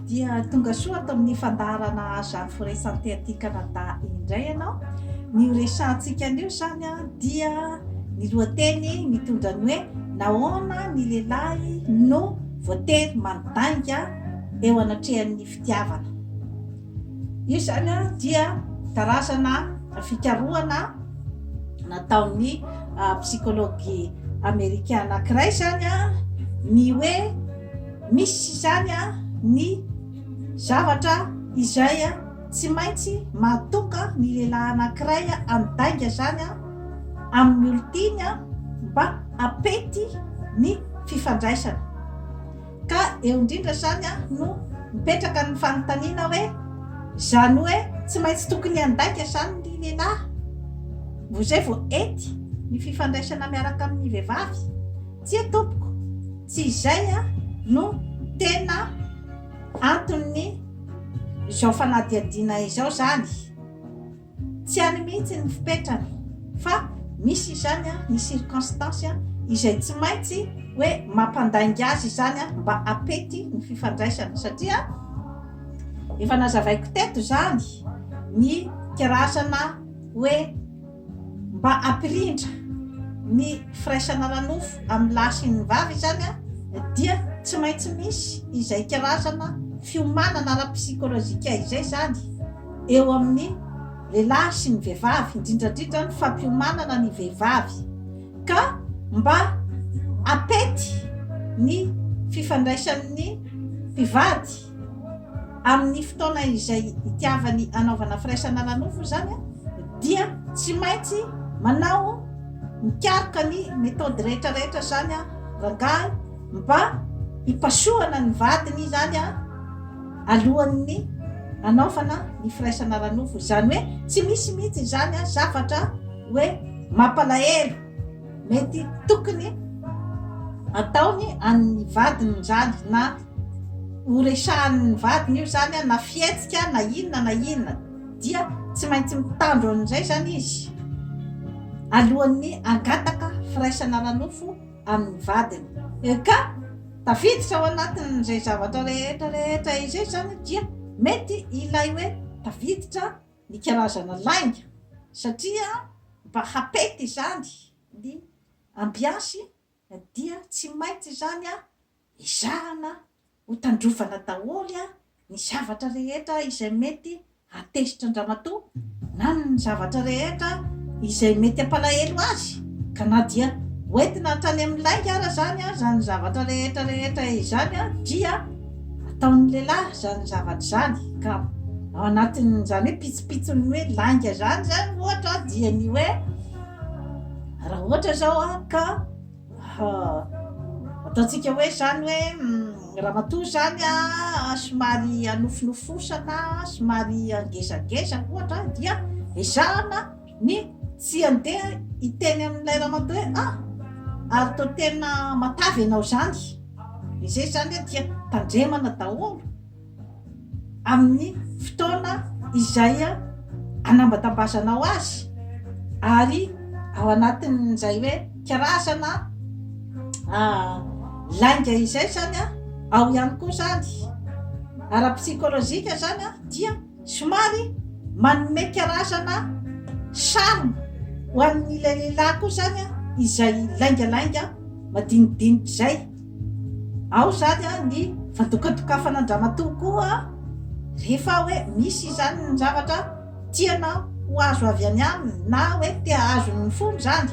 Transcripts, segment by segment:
dia tonga soa tamin'ny fandarana zany foresanté aty Kanada indray ianao. Ny resantsika anio zany dia ny lohateny mitondra ny hoe nahoana ny lehilahy no voatery mandainga eo anatrehan'ny fitiavana. Io zany dia karazana fikarohana nataon'ny psychologue américain anankiray zany ny hoe misy zany ny zavatra izay tsy maintsy mahatonga ny lehilahy anankiray andainga zany amin'ny olon-tiny mba apety ny fifandraisana. Ka eo indrindra zany no mipetraka ny fanontaniana hoe zany hoe tsy maintsy tokony andainga zany ny lehilahy vo zay vo ety ny fifandraisana miaraka amin'ny vehivavy. Tsy tompoko, tsy izay no tena antony izao fanadihadiana izao zany. Tsy any mihitsy ny fipetrany fa misy zany ny circonstance izay tsy maintsy hoe mampandainga azy zany mba apety ny fifandraisana. Satria efa nazavaiko teto zany ny karazana hoe mba ampirindra ny firaisana ranofo amin'ny lahy sy ny vavy zany dia tsy maintsy misy izay karazana fiomanana ara-psikolojika izay zany eo amin'ny lehilahy sy ny vehivavy, indrindrandrindra ny fampiomanana ny vehivavy ka mba apety ny fifandraisan'ny mpivady amin'ny fotoana izay itiavany anaovana firaisana ranofo zany dia tsy maintsy manao mikaroka ny metody rehetrarehetra zany rangahy mba hipasohana ny vadiny zany alohan'ny anaovana ny firaisana ranofo. Zany hoe tsy misy mihitsy zany zavatra hoe mampalahelo mety tokony ataony amin'ny vadiny zany na horesahan'ny vadiny io zany na fietsika na inona dia tsy maintsy mitandro an'izay zany izy alohan'ny angataka firaisana ranofo amin'ny vadiny. Ka tafiditra ao anatin'izay zavatra rehetrarehetra izay zany dia mety ilay hoe tafiditra ny karazana lainga satria mba hapety zany ny ambiansy dia tsy maintsy zany izahana ho tandrofana daholo ny zavatra rehetra izay mety atezitra andramatoa na ny zavatra rehetra izay mety ampalahelo azy ka na dia hoentina hatrany amin'ny lainga ara zany zany zavatra rehetrarehetra izany dia ataon'ny lehilahy zany zavatra zany. Ka ao anatin'izany hoe pitsopitsony hoe lainga zany ohatra dia ny hoe raha ohatra zao ka ataontsika hoe zany hoe ramatoa zany somary anofinofosana somary angezangeza ohatra dia ezahana ny tsy andeha hiteny amin'ilay ramatoa hoe ary to tena matavy ianao zany. Izay zany dia tandremana daholo amin'ny fotoana izay anambatambazanao azy ary ao anatin'izay hoe karazana lainga izay zany ao ihany koa zany ara-psikolojika zany dia somary manome karazana sarina ho an'ilay lehilahy koa zany izay laingalainga madinidiniky zay. Ao zany ny fandokadokafana andramatoa koa rehefa hoe misy zany ny zavatra tiana ho azo avy any aminy na hoe tia azo ny fony zany.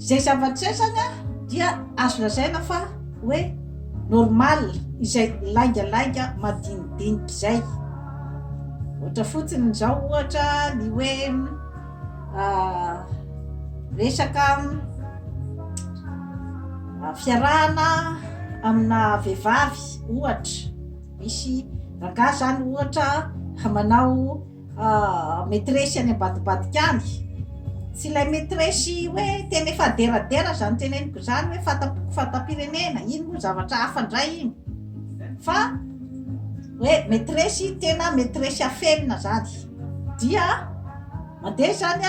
Zay zavatra zay zany dia azo lazaina fa hoe normal izay laingalainga madinidiniky zay. Ohatra fotsiny zao ohatra ny hoe resaka fiarahana amina vehivavy ohatra. Misy rangahy zany ohatra manao maitresy any ambadibadika any. Tsy ilay maitresy hoe tena efa deradera zany teneniko zany hoe fatapirenena iny moa zavatra hafa indray iny fa hoe maitresy tena maitresy afenina zany. Dia mandeha zany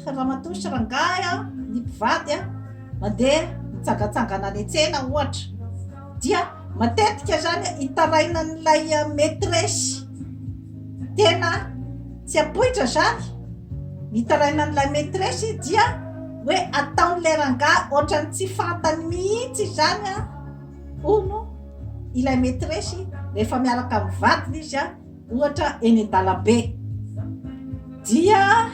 ramatoa sy rangahy ny mpivady mandeha mitsangatsangana any an-tsena ohatra dia matetika zany hitaraina n'ilay maîtresse tena tsy apoitra zany hitaraina n'ilay maîtresse dia hoe ataon'leranga ohatrany tsy fantany mihitsy zany ono ilay maîtresse rehefa miaraka amin'ny vadiny izy ohatra eny an-dalambe dia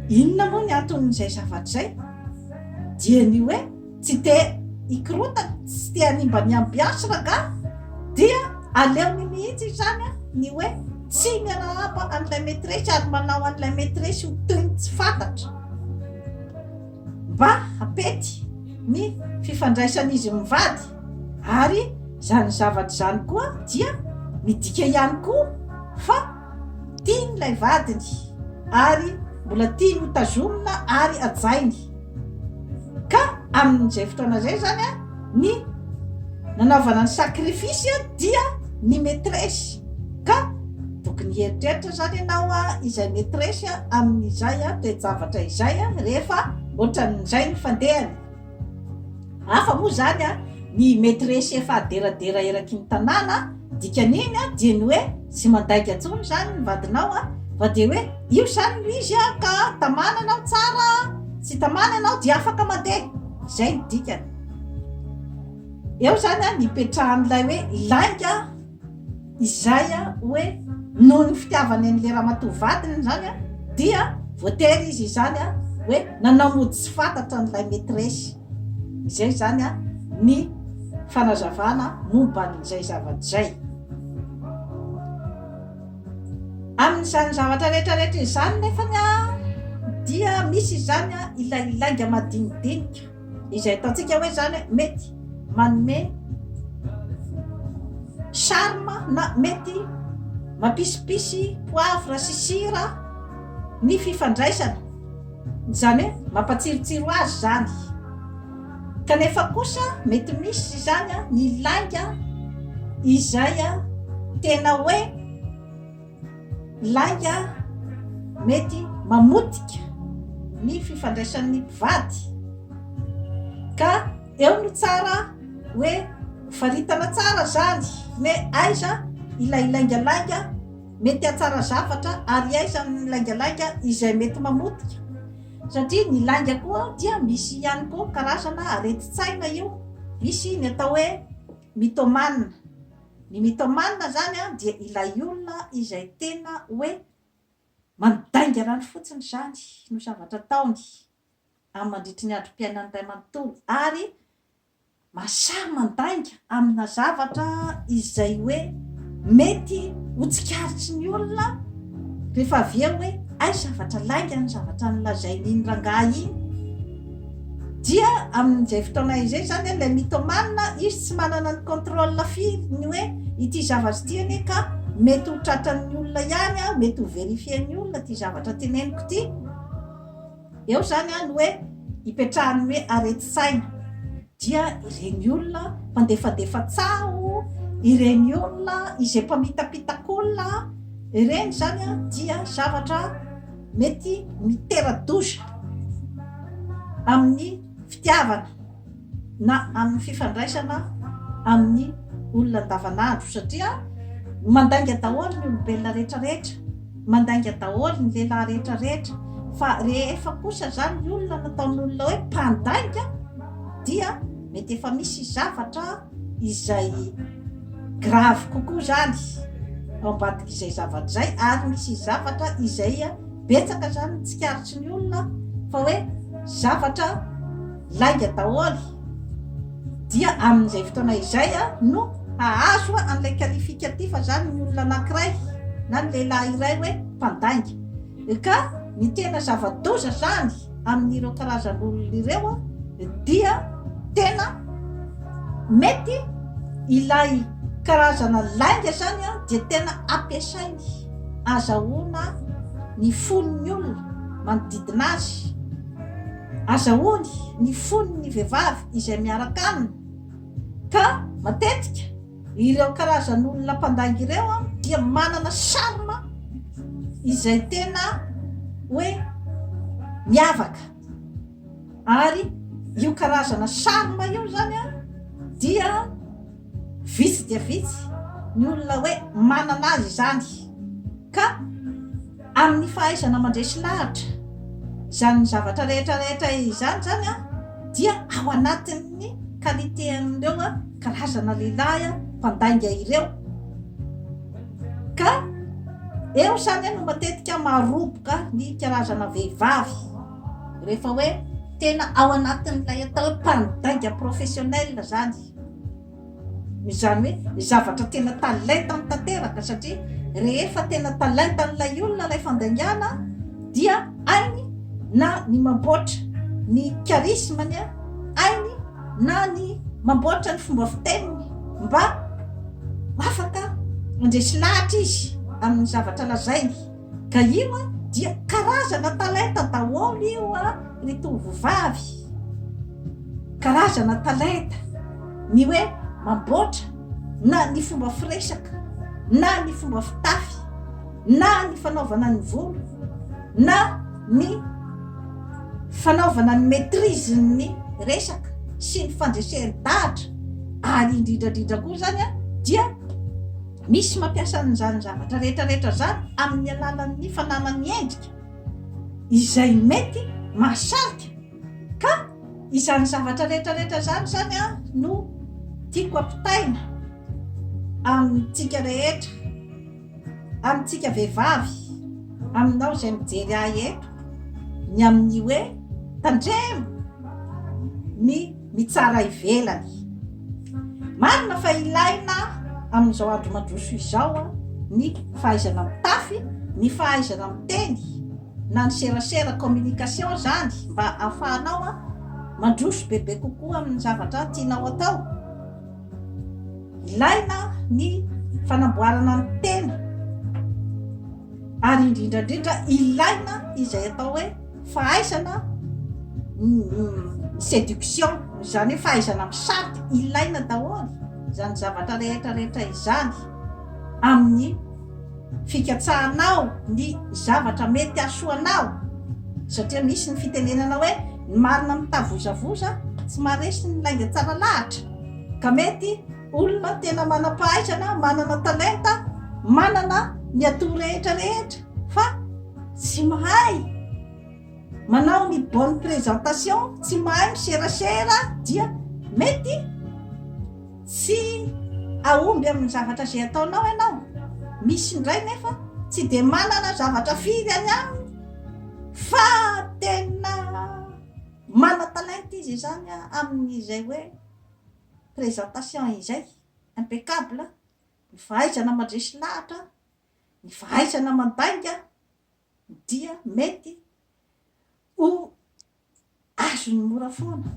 inona moa ny anton'izay zavatra zay dia ny hoe tsy te ikorotana tsy te hanimba ny ambiansy ranga dia aleony mihitsy zany ny hoe tsy miarahaba an'ilay maîtresse ary manao an'ilay maîtresse ho toy ny tsy fantatra mba hapety ny fifandraisan'izy mivady ary zany zavatra zany koa dia midika ihany koa fa tia n'ilay vadiny ary mbola tia ny tazomina ary ajainy ka amin'izay fotoana zay zany ny nanaovana ny sakrifisy dia ny maîtresse ka tokony heritreritra zany ianao izay maîtresse amin'izay toe-javatra izay rehefa ohatran'izay ny fandehany hafa moa zany ny maîtresse efa aderadera eraky ny tanàna dikan'iny dia ny hoe tsy mandaika tsony zany ny vadinao fa de hoe io zany no izy ka tamana anao tsara tsy tamana ianao dia afaka mandeha zay ny dikany eo zany ny petrahan'ilay hoe langa izay hoe noho ny fitiavany an'le ramatoa vadiny zany dia voatery izy zany hoe nanao mody tsy fantatra n'ilay maîtresse izay zany ny fanazavana momba n'izay zavatra zay amin'izany zavatra rehetrarehetra izany nefany dia misy zany ilay langa madinidinika izay ataontsika hoe zany mety manome charme na mety mampisy poivre sy sira ny fifandraisana zany hoe mampatsirotsiro azy zany kanefa kosa mety misy zany ny langa izay tena hoe langa mety mamotika ny fifandraisan'ny mpivady ka eo no tsara hoe faritana tsara zany hoe aiza ilay langalanga mety atsara zavatra ary aiza ny langalanga izay mety mamotika satria ny langa koa dia misy ihany koa karazana areti-tsaina io misy ny atao hoe mythomane ny mythomane zany dia ilay olona izay tena hoe mandainga rano fotsiny zany no zavatra taony amin'ny mandritry ny androm-piainan'iray manontolo ary masahy mandainga amina zavatra izay hoe mety hotsikaritsy ny olona rehefa avy eo hoe ay zavatra langa ny zavatra nylazain'iny rangahy iny dia amin'izay fotoana izay zany ilay mythomane izy tsy manana ny contrôle firy ny hoe ity zavatra ty ane ka mety ho tratran'ny olona ihany mety ho verifien'ny olona ty zavatra teneniko ty eo zany ny hoe hipetrahany hoe areti-tsaina dia ireny olona mpandefadefa tsaho ireny olona izay mpamitapitakolona ireny zany dia zavatra mety mitera-doza amin'ny fitiavana na amin'ny fifandraisana amin'ny olona andavanandro satria mandainga daholo ny olombelona rehetrarehetra mandainga daholo ny lehilahy rehetrarehetra fa rehefa kosa zany ny olona nataon'olona hoe mpandainga dia mety efa misy zavatra izay grave kokoa zany ao ambadik'izay zavatra zay ary misy zavatra izay betsaka zany tsikaritry ny olona fa hoe zavatra langa daholo dia amin'izay fotoana izay no ahazo an'ilay kalifikativa zany ny olona anankiray na ny lehilahy iray hoe mpandainga ka ny tena zava-doza zany amin'ireo karazan'olona ireo dia tena mety ilay karazana langa zany dia tena ampiasainy azahoana ny fon'ny olona manodidina azy azahoany ny fon'ny vehivavy izay miaraka aminy ka matetika ireo karazan'olona mpandainga ireo dia manana charme izay tena hoe miavaka ary io karazana charme io zany dia vitsy dia vitsy ny olona hoe manana azy izany ka amin'ny fahaizana mandresy lahatra izany zavatra rehetrarehetra izany zany a dia ao anatin'ny kalitean'ireo a karazana lehilahy a mpandainga ireo ka eo zany no matetika maroboka ny karazana vehivavy rehefa hoe tena ao anatin'ilay atao hoe mpandainga professionnel zany izany hoe zavatra tena talenta mitateraka satria rehefa tena talenta n'ilay olona lay fandaingana dia ainy na ny mamboatra ny karismany ainy na ny mamboatra ny fomba fiteniny mba afaka mandresy lahatra izy amin'ny zavatra lazainy ka io dia karazana talenta daholo io ny tovovavy karazana talenta ny hoe mamboatra na ny fomba firesaka na ny fomba fitafy na ny fanaovana ny volo na ny fanaovana ny maîtrise ny resaka sy ny fandreserin-dahatra ary indrindrandrindra koa zany dia misy mampiasa n'izany zavatra rehetrarehetra zany amin'ny alalan'ny fananany endrika izay mety mahasarika ka izany zavatra rehetrarehetra zany no tiako ampitaina amintsika rehetra amintsika vehivavy aminao izay mijery ahy eto ny amin'ny hoe tandremo ny mitsara ivelany marina fa ilaina amin'izao andro mandroso izao ny fahaizana mitafy ny fahaizana miteny na ny serasera communication zany mba ahafahanao mandroso bebe kokoa amin'ny zavatra tianao atao ilaina ny fanamboarana ny tena ary indrindrandrindra ilaina izay atao hoe fahaizana séduction izany hoe fahaizana misarika ilaina daholo izany zavatra rehetrarehetra izany amin'ny fikatsahanao ny zavatra mety asoanao satria misy ny fitenenana hoe ny marina mitavozavoza tsy maresy ny lainga tsara lahatra ka mety olona tena manam-pahaizana manana talenta manana ny atoro rehetrarehetra fa tsy mahay manao ny bonne présentation tsy mahay miserasera dia mety tsy aomby amin'ny zavatra zay ataonao ianao misy indray nefa tsy de manana zavatra firy any aminy fa tena mana-talenta izy zany amin'izay hoe présentation izay impeccable ny fahaizana mandresy lahatra ny fahaizana mandainga dia mety ho azony mora foana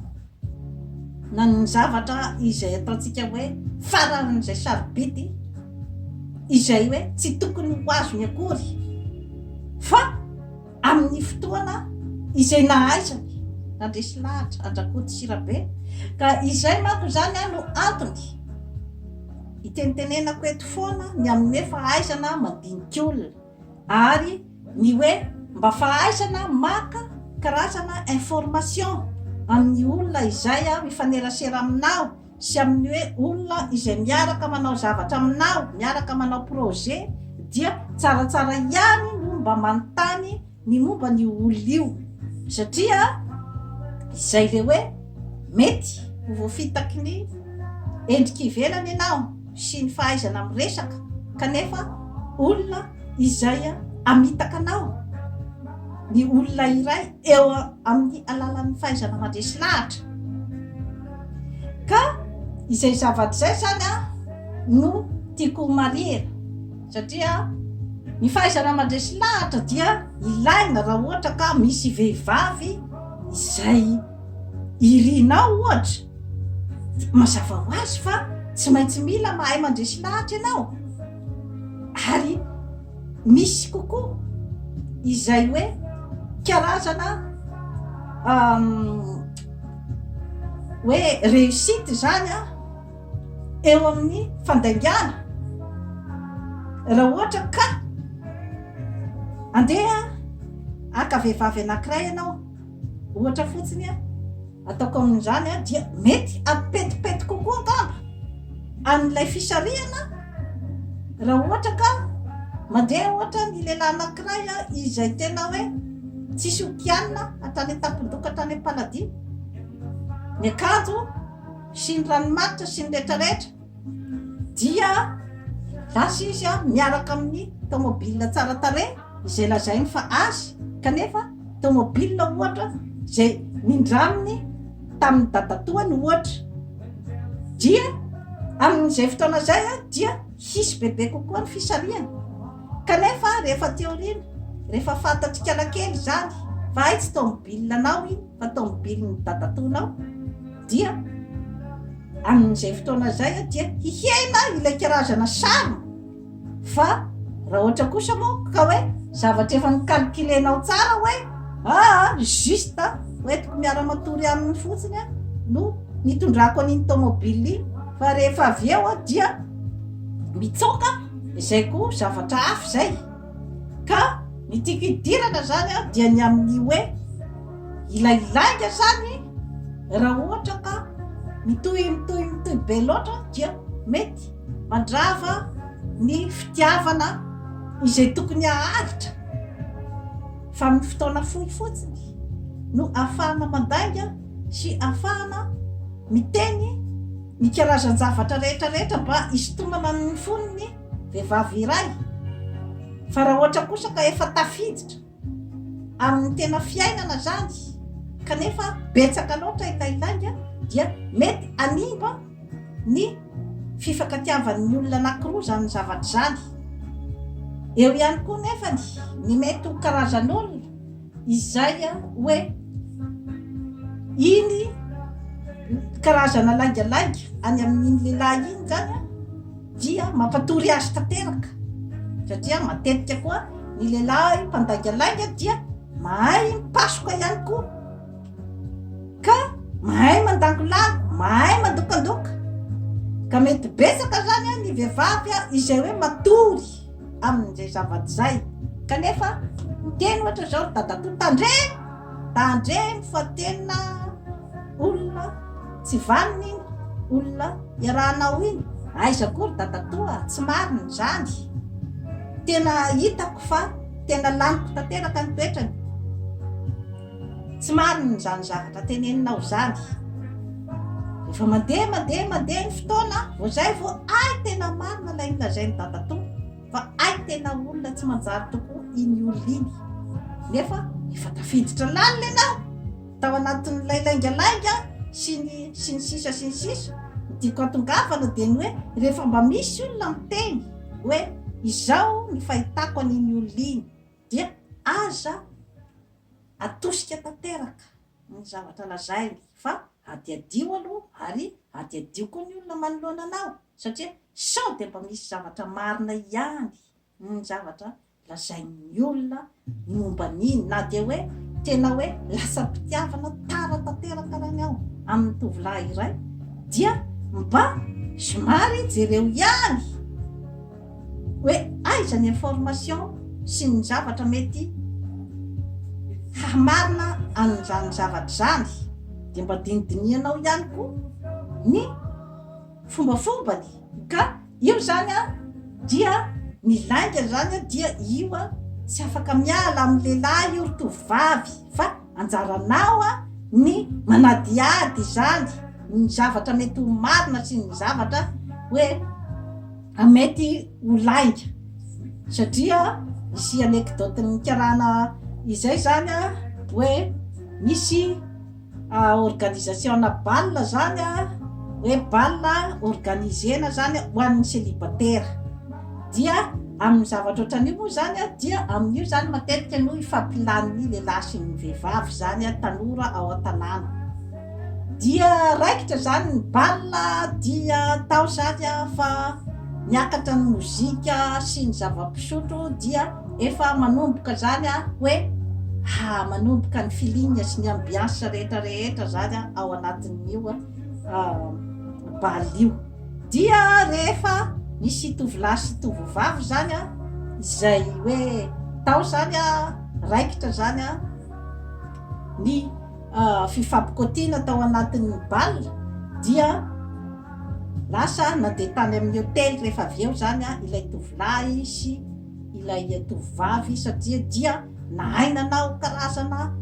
na ny zavatra izay ataontsika hoe faran'izay sarobity izay hoe tsy tokony ho azony akory fa amin'ny fotoana izay nahaizany nandresy lahatra andrakody sirabe ka izay manko zany no antony itenitenenako eto foana ny amin'ny hoe fahaizana mandinik'olona ary ny hoe mba fahaizana maka karazana information amin'ny olona izay mifanerasera aminao sy amin'ny hoe olona izay miaraka manao zavatra aminao miaraka manao projet dia tsaratsara ihany no mba manontany ny momba ny olo io satria izay le hoe mety ho voafitaky ny endrika ivelany ianao sy ny fahaizana miresaka kanefa olona izay amitaka anao ny olona iray eo amin'ny alalan'ny fahaizana mandresy lahatra ka izay zavatra zay zany no tiako marera satria ny fahaizana mandresy lahatra dia ilaina raha ohatra ka misy vehivavy izay irinao ohatra mazava ho azy fa tsy maintsy mila mahay mandresy lahatra ianao ary misy kokoa izay hoe karazana hoe réussite zany eo amin'ny fandaingana raha ohatra ka andeha aka vehivavy anankiray ianao ohatra fotsiny ataoko amin'izany dia mety apetipety kokoa ngamba an'ilay fisariana raha ohatra ka mandeha ohatra ny lehilahy anankiray izay tena hoe tsisy okianina hatrany an-tampon-doka hatrany am-paladia, ny akanjo sy ny ranomanitra sy ny rehetrarehetra dia lasa izy miaraka amin'ny tomobile tsara tarehy izay lazainy fa azy, kanefa tomobile ohatra izay nindraminy tamin'ny dadatoany ohatra, dia amin'izay fotoana zay dia hisy bebe kokoa ny fisariana. Kanefa rehefa teoriana, rehefa fantatrikala kely zany fa ay tsy tomobilinanao iny fa tomobilin'ny dadatoanao, dia amin'izay fotoana zay dia hihena ilay karazana sary. Fa raha ohatra kosa moa ka hoe zavatra efa nikalkilenao tsara hoe juste hoentiko miara-matory aminy fotsiny no nitondrako an'iny tomobile iny, fa rehefa avy eo dia mitsoka izay koa zavatra hafa zay. Ka ny tiako hidirana zany dia ny amin'ny hoe ilailainga zany raha ohatra ka mitohy be loatra dia mety mandrava ny fitiavana izay tokony haharitra fa amin'ny fotoana fohy fotsiny no ahafahana mandainga sy ahafahana miteny ny karazan-javatra rehetrarehetra mba hisintomana ny foniny vehivavy iray. Fa raha ohatra kosa ka efa tafiditra amin'ny tena fiainana zany kanefa betsaka loatra ilailainga dia mety animba ny fifankatiavan'ny olona anankiroa zany zavatra zany. Eo ihany koa nefany ny mety ho karazan'olona izay hoe iny karazana laingalainga any amin'iny lehilahy iny zany dia mampatory azy tanteraka, satria matetika koa ny lehilahy mpandaingalainga dia mahay mipasoka ihany koa, ka mahay mandangolango, mahay mandokandoka, ka mety betsaka zany ny vehivavy izay hoe matory amin'izay zavatra zay. Kanefa teny ohatra zao dadatoa tandremy fa tena olona tsy vaniny iny, olona iarahanao iny, aiza kory dadatoa tsy mariny zany, tena hitako fa tena laniko tanteraka ny toetrany, tsy mariny zany zavatra teneninao zany. Efa mandeha ny fotoana vo zay vo ay tena marina lay nolazainy dadatoa, fa ay tena olona tsy manjary tokoa iny olona iny, nefa efa tafiditra lany lenao tao anatin'ilay laingalainga sy ny sisa sy ny sisa. Tiako atongavana dia ny hoe rehefa mba misy olona miteny hoe izao ny fahitako an'iny olona iny dia aza atosika tanteraka ny zavatra lazainy, fa adiadio aloha ary adiadio koa ny olona manoloana anao, satria sao dia mba misy zavatra marina ihany ny zavatra lazain'ny olona ny momba an'iny, na dia hoe tena hoe lasa mpitiavana tara tanteraka rany ao amin'ny tovolahy iray, dia mba somary jereo ihany hoe aiza ny information sy ny zavatra mety hamarina an'izany zavatra zany, dia mba dinidinianao ihany koa ny fombafombany. Ka io zany dia ny lainga zany dia io tsy afaka miala amin'ny lehilahy io tovavy, fa anjaranao ny manadiady zany ny zavatra mety ho marina sy ny zavatra hoe mety ho lainga. Satria misy anekdote nikarana izay zany hoe misy organisation bal zany hoe bal organisena zany ho an'ny célibataire, dia amin'ny zavatra ohatran'io moa zany dia amin'io zany matetika no ifampilan'ny lehilahy sy ny vehivavy zany tanora ao an-tanàna. Dia raikitra zany ny bal dia tao zany fa niakatra ny mozika sy ny zava-pisotro dia efa manomboka zany hoe manomboka ny feeling sy ny ambiance rehetrarehetra zany ao anatin'io bal io. Dia rehefa misy tovolahy sy tovovavy zany izay hoe tao zany raikitra zany ny fifampikotiana tao anatin'ny bal, dia lasa nandeha tany amin'ny hôtely rehefa avy eo zany a ilay tovolahy sy ilay tovovavy satria dia nahainanao karazana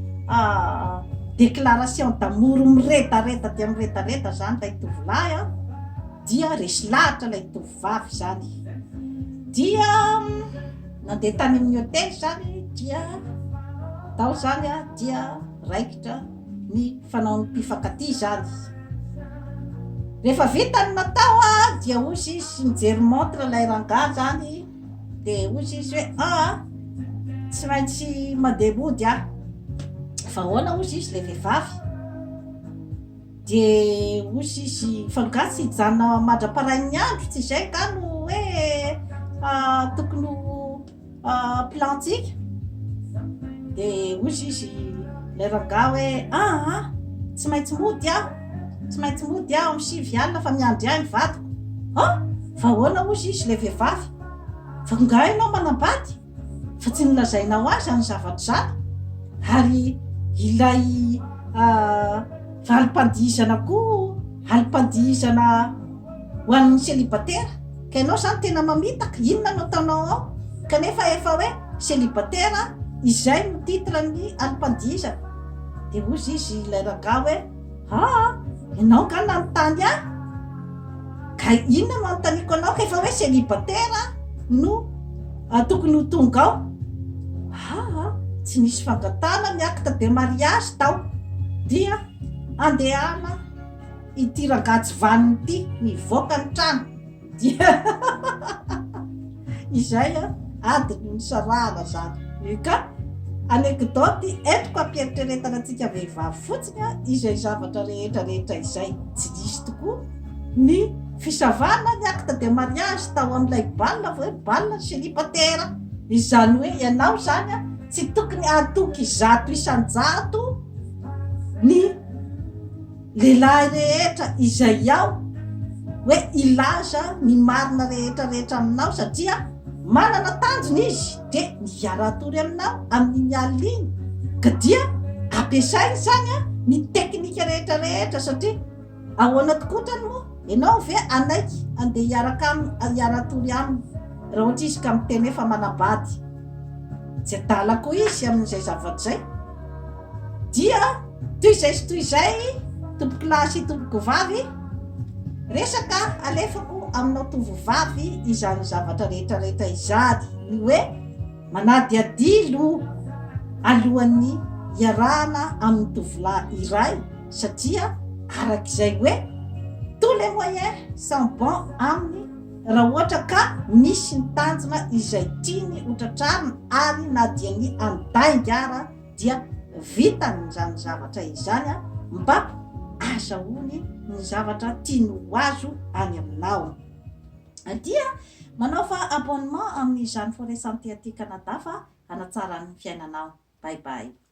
déclaration d'amour miretareta dia miretareta zany lay tovolahy a dia resy lahatra lay tovovavy zany dia nandeha tany amin'ny hôtely zany dia tao zany a dia raikitra ny fanaon'ny mpifankatia zany rehefa vitany natao a dia ozy izy mijery montre lay rangahy zany de ozy izy hoe tsy maintsy mandeha mody a fa ahoana ozy izy le vehivavy de ozy izy fangatsy hijanona mandra-parain'ny andro tsy izay ka no hoe tokony plantsika de ozy izy le rangahy hoe tsy maintsy mody a tsy maintsy mody aho amin'ny 7 alina fa miandry ahy mivadiko fa ahoana ozy izy le vehivavy fa nga ianao manambady fa tsy nilazainao azy any zavatra zany ary ilay valim-pandihizana koa alim-pandihizana ho an'ny célibataire ka ianao zany tena mamitaka inona no ataonao ao kanefa efa hoe célibataire izay no titre ny alim-pandihizana de ozy izy ilay rangahy hoe ianao ka nanontany ahy ka inona no anontaniko anao ka efa hoe célibataire no tokony ho tonga ao tsy nisy fangatana ny acte de mariage tao dia andehana ity rangatsy vaniny ity mivoaka ny trano dia izay adiny ny sarana zany ka anekdoty entiko ampieritrretana antsika vehivavy fotsiny izay zavatra rehetrarehetra izay tsy disy tokoa ny fisavana ny acte de mariage tao amin'ilay balina hoe balina célibataire izany hoe ianao zany tsy tokony atoky 100 isan-jato ny lehilahy rehetra izay ao hoe ilaza ny marina rehetrarehetra aminao satria manana tanjony izy de miaratory aminao amin'ny aliny ka dia ampiasainy zany ny teknika rehetrarehetra satria ahoana tokotrany moa ianao ve anaiky andeha hiaraka hiaratory aminy raha ohatra izy ka miteny efa manambady tsy adalako izy amin'izay zavatra zay dia toy izay sy toy izay tompoko lahy sy tompoko vavy resaka alefako aminao tovovavy izany zavatra rehetrarehetra izany ny hoe manady adilo alohan'ny iarahana amin'ny tovolahy iray satria arak'izay hoe tous les moyens sont bons aminy raha ohatra ka misy ny tanjona izay tiany hotratrarina ary na dia ny andaingara dia vitany zany zavatra izany mba azahoany ny zavatra tiany ho azo any aminao dia manao fa abonnement amin'izany forêt santé aty Canada fa hanatsara ny fiainanao. Bye bye.